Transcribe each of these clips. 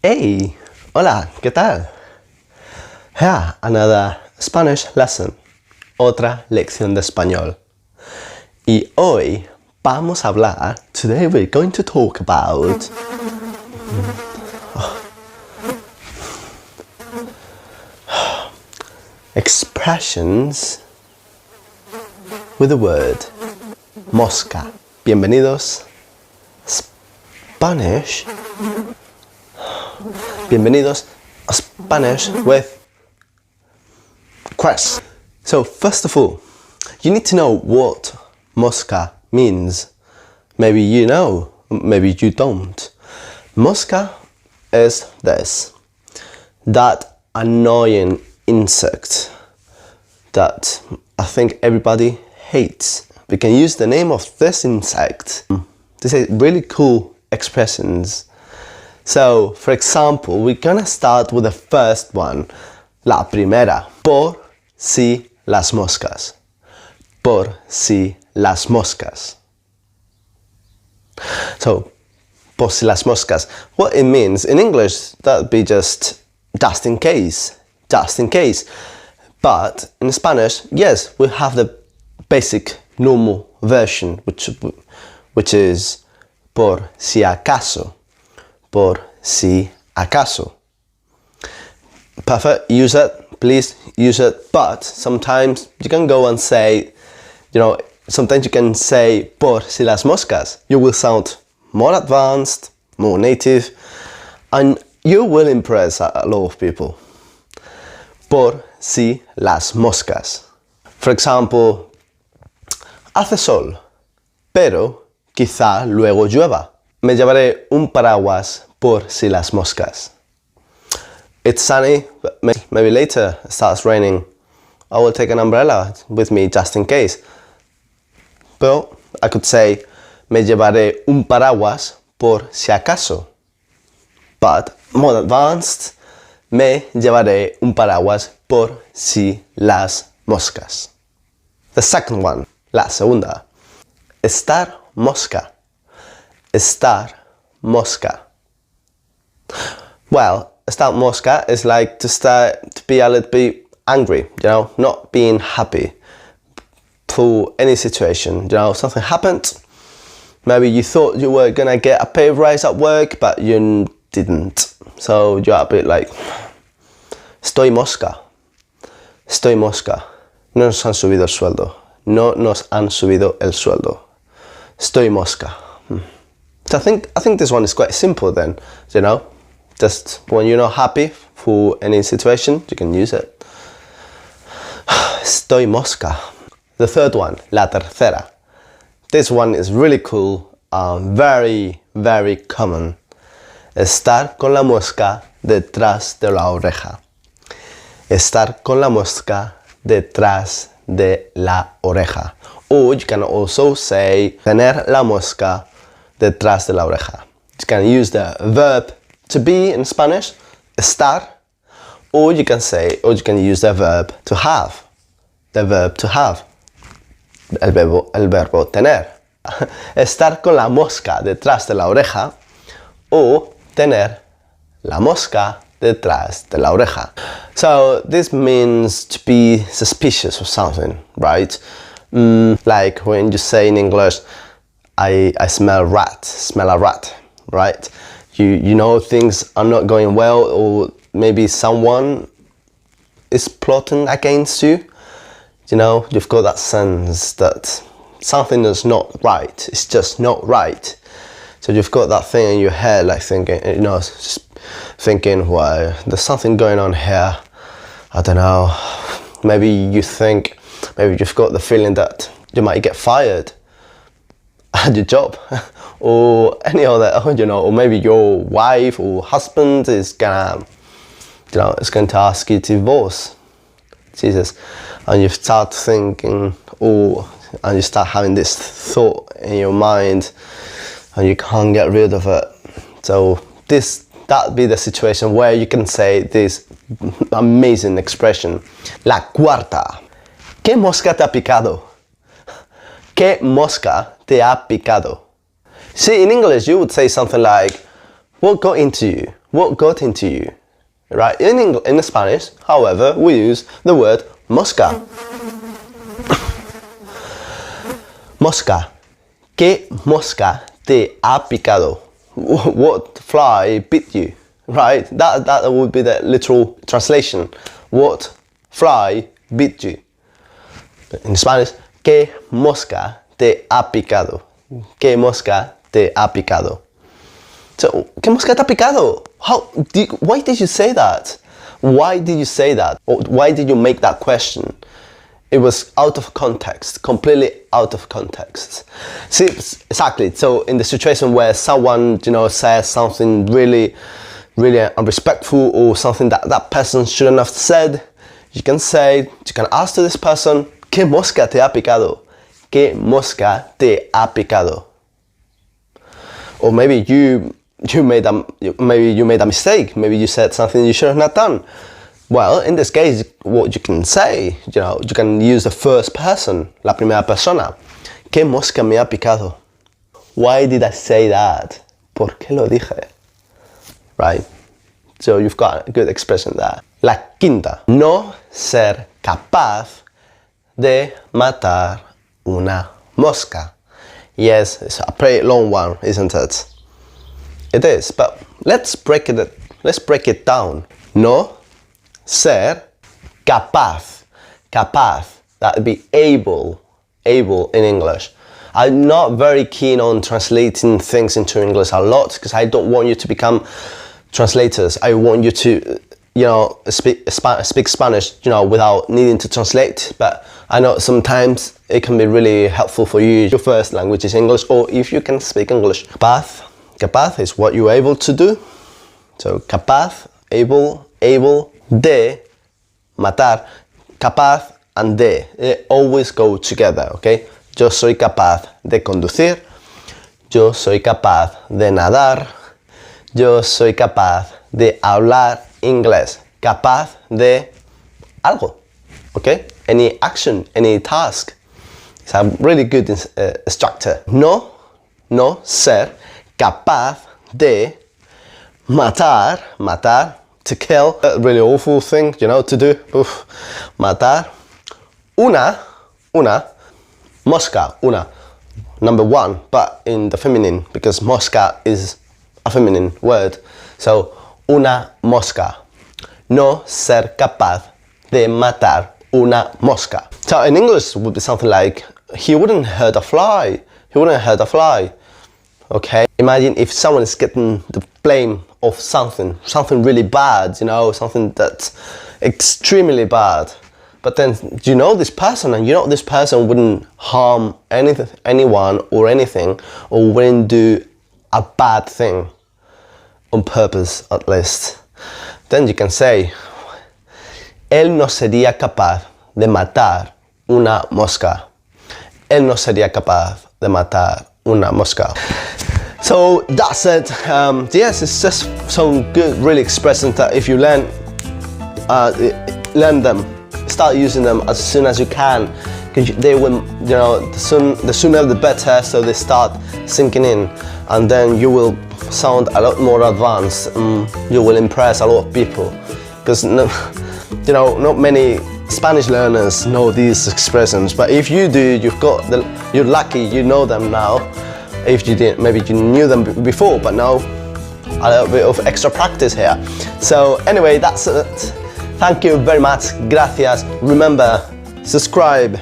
Hey, hola, ¿qué tal? Yeah, another Spanish lesson, otra lección de español. Y hoy vamos a hablar, today we're going to talk about expressions with the word MOSCA. Bienvenidos, Spanish. Bienvenidos a Spanish with Quest. So first of all, you need to know what MOSCA means. Maybe you know, maybe you don't. MOSCA is this, that annoying insect that I think everybody hates. We can use the name of this insect to say really cool expressions. So, for example, we're gonna start with the first one, la primera, por si las moscas. Por si las moscas. So, por si las moscas. What it means in English, that'd be just in case, just in case. But in Spanish, yes, we have the basic normal version, which is por si acaso. Por si acaso. Perfect, use it, please use it, but sometimes you can go and say, sometimes you can say por si las moscas. You will sound more advanced, more native, and you will impress a lot of people. Por si las moscas. For example, hace sol, pero quizá luego llueva. Me llevaré un paraguas por si las moscas. It's sunny, but maybe later it starts raining. I will take an umbrella with me just in case. But I could say, me llevaré un paraguas por si acaso. But more advanced, me llevaré un paraguas por si las moscas. The second one, la segunda. Estar mosca. Estar mosca. Well, estar mosca is like to be a little bit angry, not being happy for any situation. Something happened. Maybe you thought you were gonna get a pay rise at work, but you didn't. So you're a bit like, estoy mosca. Estoy mosca. No nos han subido el sueldo. No nos han subido el sueldo. Estoy mosca. So I think this one is quite simple then, just when you're not happy for any situation, you can use it. Estoy mosca. The third one, la tercera. This one is really cool, very, very common. Estar con la mosca detrás de la oreja. Estar con la mosca detrás de la oreja. Or you can also say, tener la mosca detrás de la oreja. You can use the verb to be in Spanish, estar, or you can use the verb to have. The verb to have. El verbo tener. Estar con la mosca detrás de la oreja, o tener la mosca detrás de la oreja. So this means to be suspicious of something, right? Like when you say in English, I smell a rat, right? You know things are not going well, or maybe someone is plotting against you. You've got that sense that something is not right. It's just not right. So you've got that thing in your head, like thinking, just thinking, well, there's something going on here. I don't know. Maybe you've got the feeling that you might get fired at your job, or any other, or maybe your wife or husband is gonna, is going to ask you to divorce. Jesus, and you start thinking, and you start having this thought in your mind, and you can't get rid of it. So that'd be the situation where you can say this amazing expression. La cuarta. ¿Qué mosca te ha picado? ¿Qué mosca te ha picado? See, in English, you would say something like, what got into you? What got into you? Right? In Spanish, however, we use the word mosca. Mosca. ¿Qué mosca te ha picado? What fly bit you? Right? That would be the literal translation. What fly bit you? In Spanish, ¿qué mosca te ha picado? ¿Qué mosca te ha picado? So, ¿qué mosca te ha picado? Why did you say that? Why did you say that? Or why did you make that question? It was out of context, completely out of context. See, exactly. So in the situation where someone, says something really, really unrespectful or something that person shouldn't have said, you can ask to this person, ¿qué mosca te ha picado? ¿Qué mosca te ha picado? Or maybe you made a mistake. Maybe you said something you should have not done. Well, in this case, what you can say, you can use the first person, la primera persona. ¿Qué mosca me ha picado? Why did I say that? ¿Por qué lo dije? Right? So you've got a good expression there. La quinta. No ser capaz de matar una mosca. Yes, it's a pretty long one, isn't it? It is, but let's break it down. No ser capaz. Capaz. That would be able in English. I'm not very keen on translating things into English a lot because I don't want you to become translators. I want you to, speak Spanish, without needing to translate. But I know sometimes it can be really helpful for you. Your first language is English, or if you can speak English. Capaz is what you're able to do. So capaz, able de matar. Capaz and de, they always go together, okay? Yo soy capaz de conducir. Yo soy capaz de nadar. Yo soy capaz de hablar inglés. Capaz de algo, okay? Any action, any task. It's a really good structure. No ser capaz de matar, to kill, a really awful thing, to do. Oof. Matar. Una, mosca, number one, but in the feminine, because mosca is a feminine word. So, una mosca. No ser capaz de matar una mosca. So in English it would be something like, he wouldn't hurt a fly. Okay, imagine if someone is getting the blame of something really bad, something that's extremely bad. But then this person, and this person wouldn't harm anyone or anything, or wouldn't do a bad thing on purpose, at least. Then you can say, él no sería capaz de matar una mosca. Él no sería capaz de matar una mosca. So that's it. Yes, it's just some good, really expressions that if you learn them, start using them as soon as you can, because they will, the sooner the better, so they start sinking in, and then you will sound a lot more advanced. You will impress a lot of people, because not many Spanish learners know these expressions, but if you do, you're lucky, you know them now. If you didn't, maybe you knew them before, but now a little bit of extra practice here. So anyway, that's it. Thank you very much. Gracias. Remember, subscribe,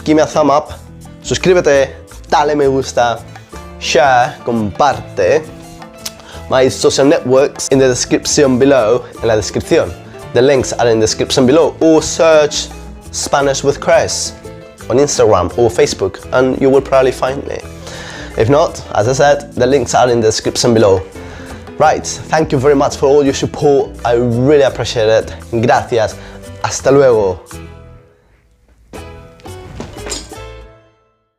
give me a thumb up, suscríbete, dale me gusta, share, comparte. My social networks in the description below, en la descripción. The links are in the description below, or search Spanish with Chris on Instagram or Facebook and you will probably find me. If not, as I said, the links are in the description below. Right, thank you very much for all your support. I really appreciate it. Gracias. Hasta luego.